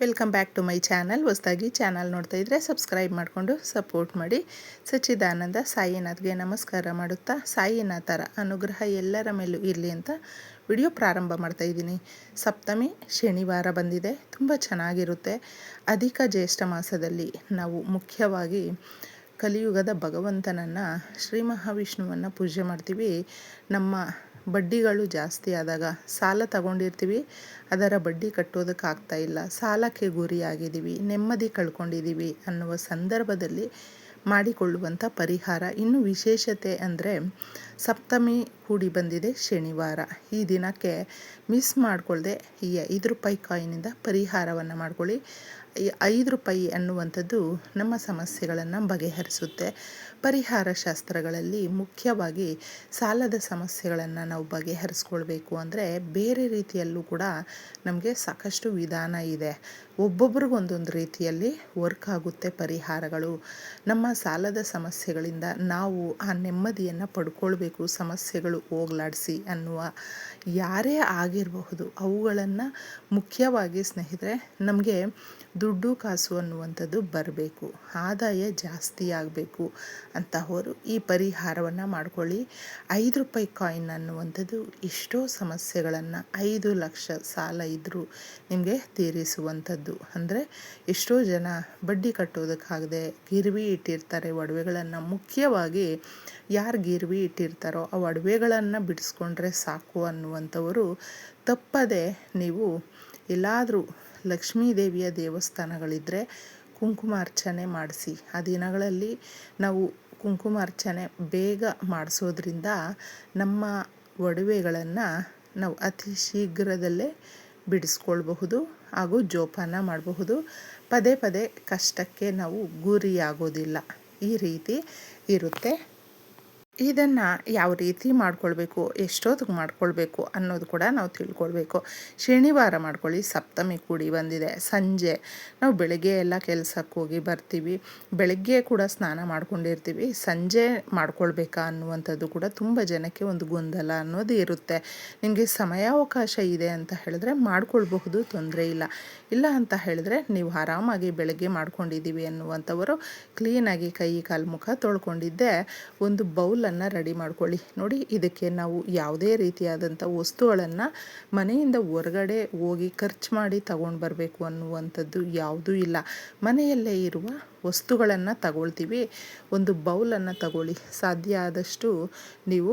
Welcome back to my channel. ಹೊಸದಾಗಿ channel ನೋಡ್ತಾ ಇದ್ದರೆ ಸಬ್ಸ್ಕ್ರೈಬ್ ಮಾಡಿಕೊಂಡು ಸಪೋರ್ಟ್ ಮಾಡಿ. ಸಚ್ಚಿದಾನಂದ ಸಾಯಿನಾಥ್ಗೆ ನಮಸ್ಕಾರ ಮಾಡುತ್ತಾ ಸಾಯಿನಾಥರ ಅನುಗ್ರಹ ಎಲ್ಲರ ಮೇಲೂ ಇರಲಿ ಅಂತ ವಿಡಿಯೋ ಪ್ರಾರಂಭ ಮಾಡ್ತಾ ಇದ್ದೀನಿ. ಸಪ್ತಮಿ ಶನಿವಾರ ಬಂದಿದೆ, ತುಂಬ ಚೆನ್ನಾಗಿರುತ್ತೆ. ಅಧಿಕ ಜ್ಯೇಷ್ಠ ಮಾಸದಲ್ಲಿ ನಾವು ಮುಖ್ಯವಾಗಿ ಕಲಿಯುಗದ ಭಗವಂತನನ್ನು ಶ್ರೀ ಮಹಾವಿಷ್ಣುವನ್ನು ಪೂಜೆ ಮಾಡ್ತೀವಿ. ನಮ್ಮ ಬಡ್ಡಿಗಳು ಜಾಸ್ತಿ ಆದಾಗ ಸಾಲ ತಗೊಂಡಿರ್ತೀವಿ, ಅದರ ಬಡ್ಡಿ ಕಟ್ಟೋದಕ್ಕಾಗ್ತಾ ಇಲ್ಲ, ಸಾಲಕ್ಕೆ ಗುರಿಯಾಗಿದ್ದೀವಿ, ನೆಮ್ಮದಿ ಕಳ್ಕೊಂಡಿದ್ದೀವಿ ಅನ್ನುವ ಸಂದರ್ಭದಲ್ಲಿ ಮಾಡಿಕೊಳ್ಳುವಂಥ ಪರಿಹಾರ. ಇನ್ನು ವಿಶೇಷತೆ ಅಂದರೆ ಸಪ್ತಮಿ ಕೂಡಿ ಬಂದಿದೆ ಶನಿವಾರ. ಈ ದಿನಕ್ಕೆ ಮಿಸ್ ಮಾಡಿಕೊಳ್ಳದೆ ಈ 5 ರೂಪಾಯಿ ಕಾಯಿನಿಂದ ಪರಿಹಾರವನ್ನು ಮಾಡ್ಕೊಳ್ಳಿ. ಈ 5 ರೂಪಾಯಿ ಅನ್ನುವಂಥದ್ದು ನಮ್ಮ ಸಮಸ್ಯೆಗಳನ್ನು ಬಗೆಹರಿಸುತ್ತೆ. ಪರಿಹಾರ ಶಾಸ್ತ್ರಗಳಲ್ಲಿ ಮುಖ್ಯವಾಗಿ ಸಾಲದ ಸಮಸ್ಯೆಗಳನ್ನು ನಾವು ಬಗೆಹರಿಸ್ಕೊಳ್ಬೇಕು ಅಂದರೆ ಬೇರೆ ರೀತಿಯಲ್ಲೂ ಕೂಡ ನಮಗೆ ಸಾಕಷ್ಟು ವಿಧಾನ ಇದೆ. ಒಬ್ಬೊಬ್ರಿಗೊಂದೊಂದು ರೀತಿಯಲ್ಲಿ ವರ್ಕ್ ಆಗುತ್ತೆ ಪರಿಹಾರಗಳು. ನಮ್ಮ ಸಾಲದ ಸಮಸ್ಯೆಗಳಿಂದ ನಾವು ಆ ನೆಮ್ಮದಿಯನ್ನು ಪಡ್ಕೊಳ್ಬೇಕು, ಸಮಸ್ಯೆಗಳು ಹೋಗ್ಲಾಡಿಸಿ ಅನ್ನುವ ಯಾರೇ ಆಗಿರಬಹುದು. ಅವುಗಳನ್ನು ಮುಖ್ಯವಾಗಿ ಸ್ನೇಹಿತರೆ, ನಮಗೆ ದುಡ್ಡು ಕಾಸು ಅನ್ನುವಂಥದ್ದು ಬರಬೇಕು, ಆದಾಯ ಜಾಸ್ತಿ ಆಗಬೇಕು ಅಂತಹವರು ಈ ಪರಿಹಾರವನ್ನು ಮಾಡ್ಕೊಳ್ಳಿ. 5 ರೂಪಾಯಿ ಕಾಯಿನ್ ಅನ್ನುವಂಥದ್ದು ಎಷ್ಟೋ ಸಮಸ್ಯೆಗಳನ್ನು 5 ಲಕ್ಷ ಸಾಲ ಇದ್ದರೂ ನಿಮಗೆ ತೀರಿಸುವಂಥದ್ದು. ಅಂದರೆ ಎಷ್ಟೋ ಜನ ಬಡ್ಡಿ ಕಟ್ಟೋದಕ್ಕಾಗದೆ ಗಿರ್ವಿ ಇಟ್ಟಿರ್ತಾರೆ ಒಡವೆಗಳನ್ನು. ಮುಖ್ಯವಾಗಿ ಯಾರು ಗಿರ್ವಿ ಇಟ್ಟಿರ್ತಾರೋ ಆ ಒಡವೆಗಳನ್ನು ಬಿಡಿಸ್ಕೊಂಡ್ರೆ ಸಾಕು ಅನ್ನುವಂಥವರು ತಪ್ಪದೆ ನೀವು ಎಲ್ಲಾದರೂ ಲಕ್ಷ್ಮೀ ದೇವಿಯ ದೇವಸ್ಥಾನಗಳಿದ್ದರೆ ಕುಂಕುಮಾರ್ಚನೆ ಮಾಡಿಸಿ. ಆ ದಿನಗಳಲ್ಲಿ ನಾವು ಕುಂಕುಮಾರ್ಚನೆ ಬೇಗ ಮಾಡಿಸೋದ್ರಿಂದ ನಮ್ಮ ಒಡವೆಗಳನ್ನು ನಾವು ಅತಿ ಶೀಘ್ರದಲ್ಲೇ ಬಿಡಿಸ್ಕೊಳ್ಬಹುದು ಹಾಗೂ ಜೋಪಾನ ಮಾಡಬಹುದು. ಪದೇ ಪದೇ ಕಷ್ಟಕ್ಕೆ ನಾವು ಗುರಿಯಾಗೋದಿಲ್ಲ. ಈ ರೀತಿ ಇರುತ್ತೆ. ಇದನ್ನು ಯಾವ ರೀತಿ ಮಾಡ್ಕೊಳ್ಬೇಕು, ಎಷ್ಟೊತ್ತಿಗೆ ಮಾಡ್ಕೊಳ್ಬೇಕು ಅನ್ನೋದು ಕೂಡ ನಾವು ತಿಳ್ಕೊಳ್ಬೇಕು. ಶನಿವಾರ ಮಾಡ್ಕೊಳ್ಳಿ. ಸಪ್ತಮಿ ಕೂಡಿ ಬಂದಿದೆ. ಸಂಜೆ ನಾವು ಬೆಳಗ್ಗೆ ಎಲ್ಲ ಕೆಲಸಕ್ಕೆ ಹೋಗಿ ಬರ್ತೀವಿ, ಬೆಳಗ್ಗೆ ಕೂಡ ಸ್ನಾನ ಮಾಡ್ಕೊಂಡಿರ್ತೀವಿ, ಸಂಜೆ ಮಾಡ್ಕೊಳ್ಬೇಕಾ ಅನ್ನುವಂಥದ್ದು ಕೂಡ ತುಂಬ ಜನಕ್ಕೆ ಒಂದು ಗೊಂದಲ ಅನ್ನೋದು ಇರುತ್ತೆ. ನಿಮಗೆ ಸಮಯಾವಕಾಶ ಇದೆ ಅಂತ ಹೇಳಿದ್ರೆ ಮಾಡ್ಕೊಳ್ಬಹುದು, ತೊಂದರೆ ಇಲ್ಲ. ಇಲ್ಲ ಅಂತ ಹೇಳಿದ್ರೆ ನೀವು ಆರಾಮಾಗಿ ಬೆಳಗ್ಗೆ ಮಾಡ್ಕೊಂಡಿದ್ದೀವಿ ಅನ್ನುವಂಥವರು ಕ್ಲೀನಾಗಿ ಕೈ ಕಾಲು ಮುಖ ತೊಳ್ಕೊಂಡಿದ್ದೆ ಒಂದು ಬೌಲನ್ನು ರೆಡಿ ಮಾಡ್ಕೊಳ್ಳಿ. ನೋಡಿ, ಇದಕ್ಕೆ ನಾವು ಯಾವುದೇ ರೀತಿಯಾದಂಥ ವಸ್ತುಗಳನ್ನು ಮನೆಯಿಂದ ಹೊರಗಡೆ ಹೋಗಿ ಖರ್ಚು ಮಾಡಿ ತಗೊಂಡು ಬರಬೇಕು ಅನ್ನುವಂಥದ್ದು ಯಾವುದೂ ಇಲ್ಲ. ಮನೆಯಲ್ಲೇ ಇರುವ ವಸ್ತುಗಳನ್ನು ತಗೊಳ್ತೀವಿ. ಒಂದು ಬೌಲನ್ನು ತಗೊಳ್ಳಿ. ಸಾಧ್ಯ ಆದಷ್ಟು ನೀವು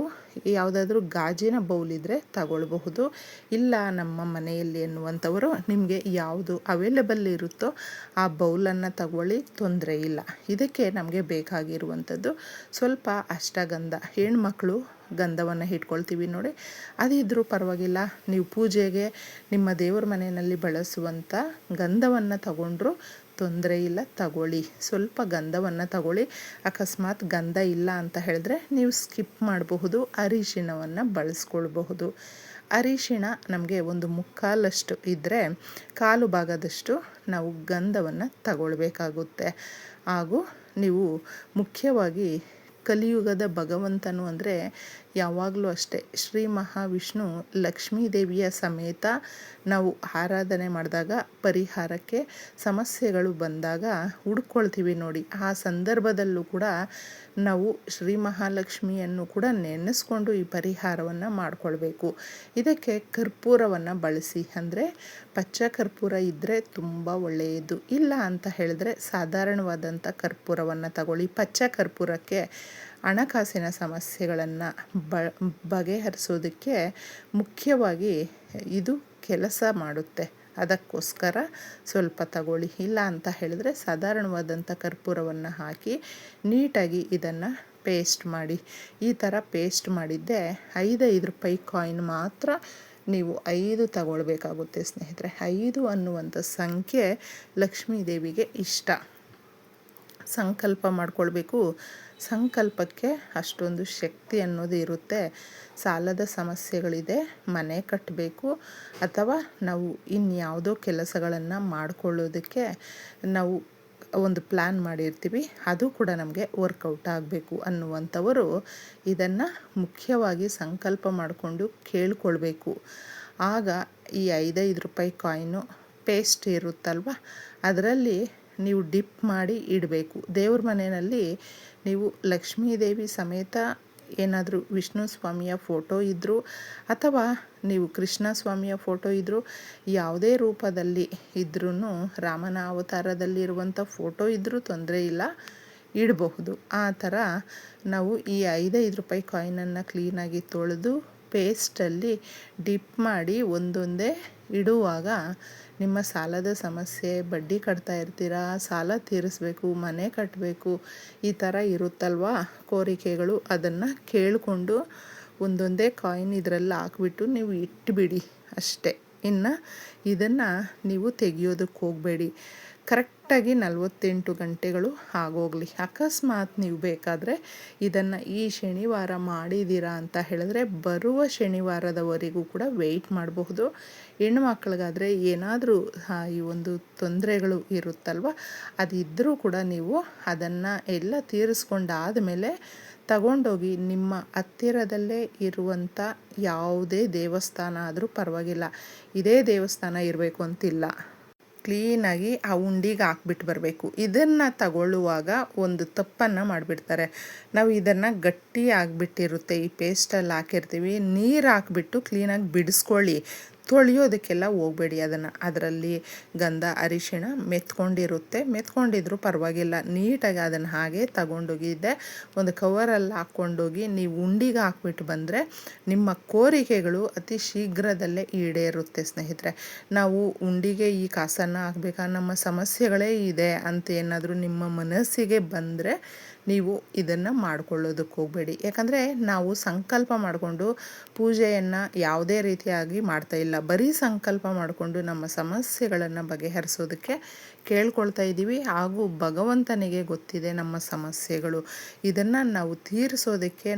ಯಾವುದಾದ್ರೂ ಗಾಜಿನ ಬೌಲಿದ್ದರೆ ತಗೊಳ್ಬಹುದು. ಇಲ್ಲ ನಮ್ಮ ಮನೆಯಲ್ಲಿ ಎನ್ನುವಂಥವರು ನಿಮಗೆ ಯಾವುದು ಅವೈಲೇಬಲ್ ಇರುತ್ತೋ ಆ ಬೌಲನ್ನು ತಗೊಳ್ಳಿ, ತೊಂದರೆ ಇಲ್ಲ. ಇದಕ್ಕೆ ನಮಗೆ ಬೇಕಾಗಿರುವಂಥದ್ದು ಸ್ವಲ್ಪ ಅಷ್ಟಗಂಧ. ಹೆಣ್ಮಕ್ಳು ಗಂಧವನ್ನು ಇಟ್ಕೊಳ್ತೀವಿ ನೋಡಿ, ಅದಿದ್ರೂ ಪರವಾಗಿಲ್ಲ. ನೀವು ಪೂಜೆಗೆ ನಿಮ್ಮ ದೇವರ ಮನೆಯಲ್ಲಿ ಬಳಸುವಂಥ ಗಂಧವನ್ನು ತಗೊಂಡ್ರು ತೊಂದರೆ ಇಲ್ಲ, ತಗೊಳ್ಳಿ. ಸ್ವಲ್ಪ ಗಂಧವನ್ನು ತಗೊಳ್ಳಿ. ಅಕಸ್ಮಾತ್ ಗಂಧ ಇಲ್ಲ ಅಂತ ಹೇಳಿದ್ರೆ ನೀವು ಸ್ಕಿಪ್ ಮಾಡಬಹುದು, ಅರಿಶಿಣವನ್ನು ಬಳಸ್ಕೊಳ್ಬಹುದು. ಅರಿಶಿಣ ನಮಗೆ ಒಂದು ಮುಕ್ಕಾಲಷ್ಟು ಇದ್ದರೆ ಕಾಲು ಭಾಗದಷ್ಟು ನಾವು ಗಂಧವನ್ನು ತಗೊಳ್ಬೇಕಾಗುತ್ತೆ. ಹಾಗೂ ನೀವು ಮುಖ್ಯವಾಗಿ ಕಲಿಯುಗದ ಭಗವಂತನು ಅಂದರೆ ಯಾವಾಗಲೂ ಅಷ್ಟೇ ಶ್ರೀ ಮಹಾವಿಷ್ಣು ಲಕ್ಷ್ಮೀ ದೇವಿಯ ಸಮೇತ ನಾವು ಆರಾಧನೆ ಮಾಡಿದಾಗ ಪರಿಹಾರಕ್ಕೆ ಸಮಸ್ಯೆಗಳು ಬಂದಾಗ ಹುಡ್ಕೊಳ್ತೀವಿ ನೋಡಿ. ಆ ಸಂದರ್ಭದಲ್ಲೂ ಕೂಡ ನಾವು ಶ್ರೀ ಮಹಾಲಕ್ಷ್ಮಿಯನ್ನು ಕೂಡ ನೆನೆಸ್ಕೊಂಡು ಈ ಪರಿಹಾರವನ್ನು ಮಾಡಿಕೊಳ್ಬೇಕು. ಇದಕ್ಕೆ ಕರ್ಪೂರವನ್ನು ಬಳಸಿ. ಅಂದರೆ ಪಚ್ಚ ಕರ್ಪೂರ ಇದ್ದರೆ ತುಂಬ ಒಳ್ಳೆಯದು. ಇಲ್ಲ ಅಂತ ಹೇಳಿದ್ರೆ ಸಾಧಾರಣವಾದಂಥ ಕರ್ಪೂರವನ್ನು ತಗೊಳ್ಳಿ. ಪಚ್ಚ ಕರ್ಪೂರಕ್ಕೆ ಹಣಕಾಸಿನ ಸಮಸ್ಯೆಗಳನ್ನು ಬಗೆಹರಿಸೋದಕ್ಕೆ ಮುಖ್ಯವಾಗಿ ಇದು ಕೆಲಸ ಮಾಡುತ್ತೆ. ಅದಕ್ಕೋಸ್ಕರ ಸ್ವಲ್ಪ ತಗೊಳ್ಳಿ. ಇಲ್ಲ ಅಂತ ಹೇಳಿದ್ರೆ ಸಾಧಾರಣವಾದಂಥ ಕರ್ಪೂರವನ್ನು ಹಾಕಿ ನೀಟಾಗಿ ಇದನ್ನು ಪೇಸ್ಟ್ ಮಾಡಿ. ಈ ಥರ ಪೇಸ್ಟ್ ಮಾಡಿದ್ದೆ 5 ರೂಪಾಯಿ ಕಾಯಿನ್ ಮಾತ್ರ ನೀವು 5 ತಗೊಳ್ಬೇಕಾಗುತ್ತೆ ಸ್ನೇಹಿತರೆ. 5 ಅನ್ನುವಂಥ ಸಂಖ್ಯೆ ಲಕ್ಷ್ಮೀ ದೇವಿಗೆ ಇಷ್ಟ. ಸಂಕಲ್ಪ ಮಾಡಿಕೊಳ್ಬೇಕು. ಸಂಕಲ್ಪಕ್ಕೆ ಅಷ್ಟೊಂದು ಶಕ್ತಿ ಅನ್ನೋದು ಇರುತ್ತೆ. ಸಾಲದ ಸಮಸ್ಯೆಗಳಿದೆ, ಮನೆ ಕಟ್ಟಬೇಕು, ಅಥವಾ ನಾವು ಇನ್ಯಾವುದೋ ಕೆಲಸಗಳನ್ನು ಮಾಡಿಕೊಳ್ಳೋದಕ್ಕೆ ನಾವು ಒಂದು ಪ್ಲ್ಯಾನ್ ಮಾಡಿರ್ತೀವಿ, ಅದು ಕೂಡ ನಮಗೆ ವರ್ಕೌಟ್ ಆಗಬೇಕು ಅನ್ನುವಂಥವರು ಇದನ್ನು ಮುಖ್ಯವಾಗಿ ಸಂಕಲ್ಪ ಮಾಡಿಕೊಂಡು ಕೇಳ್ಕೊಳ್ಬೇಕು. ಆಗ ಈ 5 ರೂಪಾಯಿ ಕಾಯಿನು ಪೇಸ್ಟ್ ಇರುತ್ತಲ್ವ ಅದರಲ್ಲಿ ನೀವು ಡಿಪ್ ಮಾಡಿ ಇಡಬೇಕು. ದೇವ್ರ ಮನೆಯಲ್ಲಿ ನೀವು ಲಕ್ಷ್ಮೀದೇವಿ ಸಮೇತ ಏನಾದರೂ ವಿಷ್ಣು ಸ್ವಾಮಿಯ ಫೋಟೋ ಇದ್ದರೂ ಅಥವಾ ನೀವು ಕೃಷ್ಣ ಸ್ವಾಮಿಯ ಫೋಟೋ ಇದ್ದರೂ ಯಾವುದೇ ರೂಪದಲ್ಲಿ ಇದ್ರೂ, ರಾಮನ ಅವತಾರದಲ್ಲಿರುವಂಥ ಫೋಟೋ ಇದ್ದರೂ ತೊಂದರೆ ಇಲ್ಲ, ಇಡಬಹುದು. ಆ ಥರ ನಾವು ಈ 5 ರೂಪಾಯಿ ಕಾಯಿನನ್ನು ಕ್ಲೀನಾಗಿ ತೊಳೆದು ಪೇಸ್ಟಲ್ಲಿ ಡಿಪ್ ಮಾಡಿ ಒಂದೊಂದೇ ಇಡುವಾಗ ನಿಮ್ಮ ಸಾಲದ ಸಮಸ್ಯೆ, ಬಡ್ಡಿ ಕಟ್ತಾ ಇರ್ತೀರಾ, ಸಾಲ ತೀರಿಸ್ಬೇಕು, ಮನೆ ಕಟ್ಟಬೇಕು, ಈ ಥರ ಇರುತ್ತಲ್ವ ಕೋರಿಕೆಗಳು, ಅದನ್ನು ಕೇಳಿಕೊಂಡು ಒಂದೊಂದೇ ಕಾಯಿನ್ ಇದರಲ್ಲಿ ಹಾಕ್ಬಿಟ್ಟು ನೀವು ಇಟ್ಬಿಡಿ ಅಷ್ಟೇ. ಇನ್ನು ಇದನ್ನು ನೀವು ತೆಗಿಯೋದಕ್ಕೆ ಹೋಗಬೇಡಿ. ಕರೆಕ್ಟಾಗಿ 48 ಗಂಟೆಗಳು ಆಗೋಗಲಿ. ಅಕಸ್ಮಾತ್ ನೀವು ಬೇಕಾದರೆ ಇದನ್ನು ಈ ಶನಿವಾರ ಮಾಡಿದ್ದೀರಾ ಅಂತ ಹೇಳಿದ್ರೆ ಬರುವ ಶನಿವಾರದವರೆಗೂ ಕೂಡ ವೆಯ್ಟ್ ಮಾಡಬಹುದು. ಹೆಣ್ಣುಮಕ್ಳಿಗಾದರೆ ಏನಾದರೂ ಈ ಒಂದು ತೊಂದರೆಗಳು ಇರುತ್ತಲ್ವ, ಅದಿದ್ದರೂ ಕೂಡ ನೀವು ಅದನ್ನು ಎಲ್ಲ ತೀರಿಸ್ಕೊಂಡಾದ ಮೇಲೆ ತಗೊಂಡೋಗಿ ನಿಮ್ಮ ಹತ್ತಿರದಲ್ಲೇ ಇರುವಂಥ ಯಾವುದೇ ದೇವಸ್ಥಾನ ಆದರೂ ಪರವಾಗಿಲ್ಲ, ಇದೇ ದೇವಸ್ಥಾನ ಇರಬೇಕು ಅಂತಿಲ್ಲ, ಕ್ಲೀನಾಗಿ ಆ ಉಂಡಿಗೆ ಹಾಕ್ಬಿಟ್ಟು ಬರಬೇಕು. ಇದನ್ನು ತಗೊಳ್ಳುವಾಗ ಒಂದು ತಪ್ಪನ್ನು ಮಾಡಿಬಿಡ್ತಾರೆ. ನಾವು ಇದನ್ನು ಗಟ್ಟಿ ಆಗಿಬಿಟ್ಟಿರುತ್ತೆ, ಈ ಪೇಸ್ಟಲ್ಲಿ ಹಾಕಿರ್ತೀವಿ, ನೀರು ಹಾಕ್ಬಿಟ್ಟು ಕ್ಲೀನಾಗಿ ಬಿಡಿಸ್ಕೊಳ್ಳಿ, ತೊಳೆಯೋದಕ್ಕೆಲ್ಲ ಹೋಗಬೇಡಿ. ಅದರಲ್ಲಿ ಗಂಧ ಅರಿಶಿಣ ಮೆತ್ಕೊಂಡಿದ್ರೂ ಪರವಾಗಿಲ್ಲ. ನೀಟಾಗಿ ಅದನ್ನು ಹಾಗೆ ತಗೊಂಡೋಗಿದ್ದೆ ಒಂದು ಕವರಲ್ಲಿ ಹಾಕ್ಕೊಂಡೋಗಿ ನೀವು ಉಂಡಿಗೆ ಹಾಕ್ಬಿಟ್ಟು ಬಂದರೆ ನಿಮ್ಮ ಕೋರಿಕೆಗಳು ಅತಿ ಶೀಘ್ರದಲ್ಲೇ ಈಡೇರುತ್ತೆ ಸ್ನೇಹಿತರೆ. ನಾವು ಉಂಡಿಗೆ ಈ ಕಾಸನ್ನು ಹಾಕಬೇಕಾ, ನಮ್ಮ ಸಮಸ್ಯೆಗಳೇ ಇದೆ ಅಂತ ಏನಾದರೂ ನಿಮ್ಮ ಮನಸ್ಸಿಗೆ ಬಂದರೆ ನೀವು ಇದನ್ನು ಮಾಡ್ಕೊಳ್ಳೋದಕ್ಕೆ ಹೋಗಬೇಡಿ. ಯಾಕಂದರೆ ನಾವು ಸಂಕಲ್ಪ ಮಾಡಿಕೊಂಡು ಪೂಜೆಯನ್ನು ಯಾವುದೇ ರೀತಿಯಾಗಿ ಮಾಡ್ತಾಯಿಲ್ಲ, ಬರೀ ಸಂಕಲ್ಪ ಮಾಡಿಕೊಂಡು ನಮ್ಮ ಸಮಸ್ಯೆಗಳನ್ನು ಬಗೆಹರಿಸೋದಕ್ಕೆ ಕೇಳ್ಕೊಳ್ತಾ ಇದ್ದೀವಿ. ಹಾಗೂ ಭಗವಂತನಿಗೆ ಗೊತ್ತಿದೆ ನಮ್ಮ ಸಮಸ್ಯೆಗಳು, ಇದನ್ನು ನಾವು ತೀರಿಸೋದಕ್ಕೆ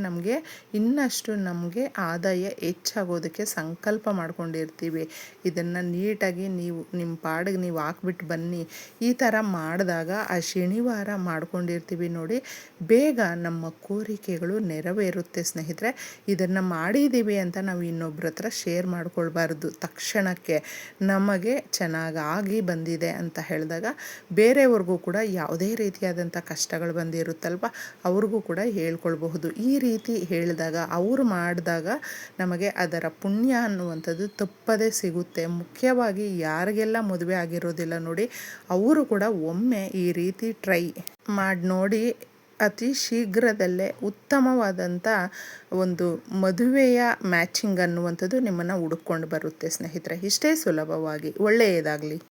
ಇನ್ನಷ್ಟು ನಮಗೆ ಆದಾಯ ಹೆಚ್ಚಾಗೋದಕ್ಕೆ ಸಂಕಲ್ಪ ಮಾಡ್ಕೊಂಡಿರ್ತೀವಿ. ಇದನ್ನು ನೀಟಾಗಿ ನೀವು ನಿಮ್ಮ ಪಾಡಿಗೆ ನೀವು ಹಾಕ್ಬಿಟ್ಟು ಬನ್ನಿ. ಈ ಥರ ಮಾಡಿದಾಗ ಆ ಶನಿವಾರ ಮಾಡ್ಕೊಂಡಿರ್ತೀವಿ ನೋಡಿ, ಬೇಗ ನಮ್ಮ ಕೋರಿಕೆಗಳು ನೆರವೇರುತ್ತೆ ಸ್ನೇಹಿತರೆ. ಇದನ್ನು ಮಾಡಿದ್ದೀವಿ ಅಂತ ನಾವು ಇನ್ನೊಬ್ಬರ ಹತ್ರ ಶೇರ್ ಮಾಡ್ಕೊಳ್ಬಾರ್ದು. ತಕ್ಷಣಕ್ಕೆ ನಮಗೆ ಚೆನ್ನಾಗಿ ಬಂದಿದೆ ಅಂತ ಹೇಳಿದಾಗ ಬೇರೆಯವ್ರಿಗೂ ಕೂಡ ಯಾವುದೇ ರೀತಿಯಾದಂಥ ಕಷ್ಟಗಳು ಬಂದಿರುತ್ತಲ್ವ, ಅವ್ರಿಗೂ ಕೂಡ ಹೇಳ್ಕೊಳ್ಬಹುದು. ಈ ರೀತಿ ಹೇಳಿದಾಗ ಅವರು ಮಾಡಿದಾಗ ನಮಗೆ ಅದರ ಪುಣ್ಯ ಅನ್ನುವಂಥದ್ದು ತಪ್ಪದೇ ಸಿಗುತ್ತೆ. ಮುಖ್ಯವಾಗಿ ಯಾರಿಗೆಲ್ಲ ಮದುವೆ ಆಗಿರೋದಿಲ್ಲ ನೋಡಿ, ಅವರು ಕೂಡ ಒಮ್ಮೆ ಈ ರೀತಿ ಟ್ರೈ ಮಾಡಿ ನೋಡಿ, ಅತಿ ಶೀಘ್ರದಲ್ಲೇ ಉತ್ತಮವಾದಂಥ ಒಂದು ಮದುವೆಯ ಮ್ಯಾಚಿಂಗ್ ಅನ್ನುವಂಥದ್ದು ನಿಮ್ಮನ್ನು ಹುಡುಕೊಂಡು ಬರುತ್ತೆ ಸ್ನೇಹಿತರೆ. ಇಷ್ಟೇ ಸುಲಭವಾಗಿ. ಒಳ್ಳೆಯದಾಗಲಿ.